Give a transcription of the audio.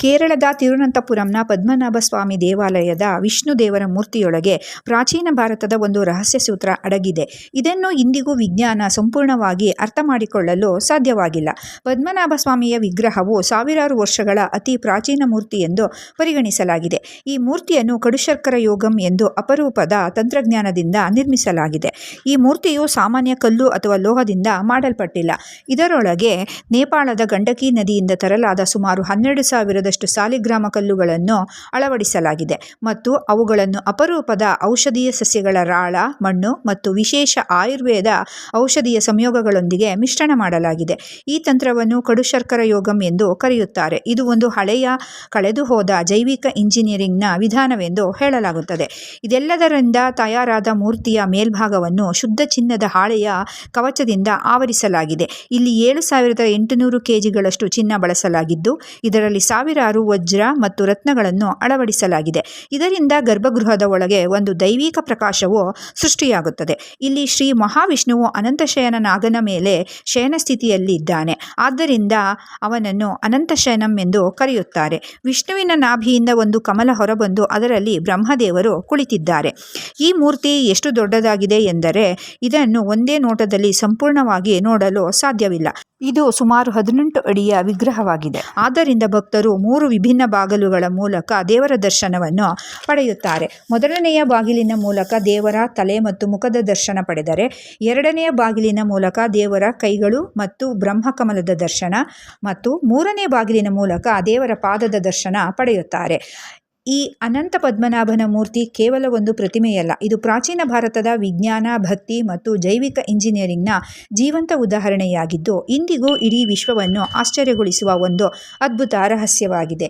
ಕೇರಳದ ತಿರುವನಂತಪುರಂನ ಪದ್ಮನಾಭ ಸ್ವಾಮಿ ದೇವಾಲಯದ ವಿಷ್ಣು ದೇವರ ಮೂರ್ತಿಯೊಳಗೆ ಪ್ರಾಚೀನ ಭಾರತದ ಒಂದು ರಹಸ್ಯ ಸೂತ್ರ ಅಡಗಿದೆ. ಇದನ್ನು ಇಂದಿಗೂ ವಿಜ್ಞಾನ ಸಂಪೂರ್ಣವಾಗಿ ಅರ್ಥ ಮಾಡಿಕೊಳ್ಳಲು ಸಾಧ್ಯವಾಗಿಲ್ಲ. ಪದ್ಮನಾಭ ಸ್ವಾಮಿಯ ವಿಗ್ರಹವು ಸಾವಿರಾರು ವರ್ಷಗಳ ಅತಿ ಪ್ರಾಚೀನ ಮೂರ್ತಿ ಎಂದು ಪರಿಗಣಿಸಲಾಗಿದೆ. ಈ ಮೂರ್ತಿಯನ್ನು ಕಡುಶರ್ಕರ ಯೋಗಂ ಎಂದು ಅಪರೂಪದ ತಂತ್ರಜ್ಞಾನದಿಂದ ನಿರ್ಮಿಸಲಾಗಿದೆ. ಈ ಮೂರ್ತಿಯು ಸಾಮಾನ್ಯ ಕಲ್ಲು ಅಥವಾ ಲೋಹದಿಂದ ಮಾಡಲ್ಪಟ್ಟಿಲ್ಲ. ಇದರೊಳಗೆ ನೇಪಾಳದ ಗಂಡಕಿ ನದಿಯಿಂದ ತರಲಾದ ಸುಮಾರು 12,000 ಸಾಲಿಗ್ರಾಮ ಕಲ್ಲುಗಳನ್ನು ಅಳವಡಿಸಲಾಗಿದೆ ಮತ್ತು ಅವುಗಳನ್ನು ಅಪರೂಪದ ಔಷಧೀಯ ಸಸ್ಯಗಳ ರಾಳ, ಮಣ್ಣು ಮತ್ತು ವಿಶೇಷ ಆಯುರ್ವೇದ ಔಷಧೀಯ ಸಂಯೋಗಗಳೊಂದಿಗೆ ಮಿಶ್ರಣ ಮಾಡಲಾಗಿದೆ. ಈ ತಂತ್ರವನ್ನು ಕಡುಶರ್ಕರ ಯೋಗಂ ಎಂದು ಕರೆಯುತ್ತಾರೆ. ಇದು ಒಂದು ಹಳೆಯ ಕಳೆದುಹೋದ ಜೈವಿಕ ಇಂಜಿನಿಯರಿಂಗ್ನ ವಿಧಾನವೆಂದು ಹೇಳಲಾಗುತ್ತದೆ. ಇದೆಲ್ಲದರಿಂದ ತಯಾರಾದ ಮೂರ್ತಿಯ ಮೇಲ್ಭಾಗವನ್ನು ಶುದ್ಧ ಚಿನ್ನದ ಹಾಳೆಯ ಕವಚದಿಂದ ಆವರಿಸಲಾಗಿದೆ. ಇಲ್ಲಿ 7,800 kgಗಳಷ್ಟು ಚಿನ್ನ ಬಳಸಲಾಗಿದ್ದು, ಇದರಲ್ಲಿ ಸಾವಿರಾರು ವಜ್ರ ಮತ್ತು ರತ್ನಗಳನ್ನು ಅಳವಡಿಸಲಾಗಿದೆ. ಇದರಿಂದ ಗರ್ಭಗೃಹದ ಒಳಗೆ ಒಂದು ದೈವಿಕ ಪ್ರಕಾಶವು ಸೃಷ್ಟಿಯಾಗುತ್ತದೆ. ಇಲ್ಲಿ ಶ್ರೀ ಮಹಾವಿಷ್ಣುವು ಅನಂತಶಯನ ನಾಗನ ಮೇಲೆ ಶಯನ ಸ್ಥಿತಿಯಲ್ಲಿದ್ದಾನೆ. ಆದ್ದರಿಂದ ಅವನನ್ನು ಅನಂತಶಯನಂ ಎಂದು ಕರೆಯುತ್ತಾರೆ. ವಿಷ್ಣುವಿನ ನಾಭಿಯಿಂದ ಒಂದು ಕಮಲ ಹೊರಬಂದು ಅದರಲ್ಲಿ ಬ್ರಹ್ಮದೇವರು ಕುಳಿತಿದ್ದಾರೆ. ಈ ಮೂರ್ತಿ ಎಷ್ಟು ದೊಡ್ಡದಾಗಿದೆ ಎಂದರೆ ಇದನ್ನು ಒಂದೇ ನೋಟದಲ್ಲಿ ಸಂಪೂರ್ಣವಾಗಿ ನೋಡಲು ಸಾಧ್ಯವಿಲ್ಲ. ಇದು ಸುಮಾರು 18 ಅಡಿಯ ವಿಗ್ರಹವಾಗಿದೆ. ಆದ್ದರಿಂದ ಭಕ್ತರು 3 ವಿಭಿನ್ನ ಬಾಗಿಲುಗಳ ಮೂಲಕ ದೇವರ ದರ್ಶನವನ್ನು ಪಡೆಯುತ್ತಾರೆ. ಮೊದಲನೆಯ ಬಾಗಿಲಿನ ಮೂಲಕ ದೇವರ ತಲೆ ಮತ್ತು ಮುಖದ ದರ್ಶನ ಪಡೆದರೆ, ಎರಡನೆಯ ಬಾಗಿಲಿನ ಮೂಲಕ ದೇವರ ಕೈಗಳು ಮತ್ತು ಬ್ರಹ್ಮಕಮಲದ ದರ್ಶನ ಮತ್ತು ಮೂರನೇ ಬಾಗಿಲಿನ ಮೂಲಕ ದೇವರ ಪಾದದ ದರ್ಶನ ಪಡೆಯುತ್ತಾರೆ. ಈ ಅನಂತ ಪದ್ಮನಾಭನ ಮೂರ್ತಿ ಕೇವಲ ಒಂದು ಪ್ರತಿಮೆಯಲ್ಲ, ಇದು ಪ್ರಾಚೀನ ಭಾರತದ ವಿಜ್ಞಾನ, ಭಕ್ತಿ ಮತ್ತು ಜೈವಿಕ ಇಂಜಿನಿಯರಿಂಗ್ನ ಜೀವಂತ ಉದಾಹರಣೆಯಾಗಿದ್ದು, ಇಂದಿಗೂ ಇಡೀ ವಿಶ್ವವನ್ನು ಆಶ್ಚರ್ಯಗೊಳಿಸುವ ಒಂದು ಅದ್ಭುತ ರಹಸ್ಯವಾಗಿದೆ.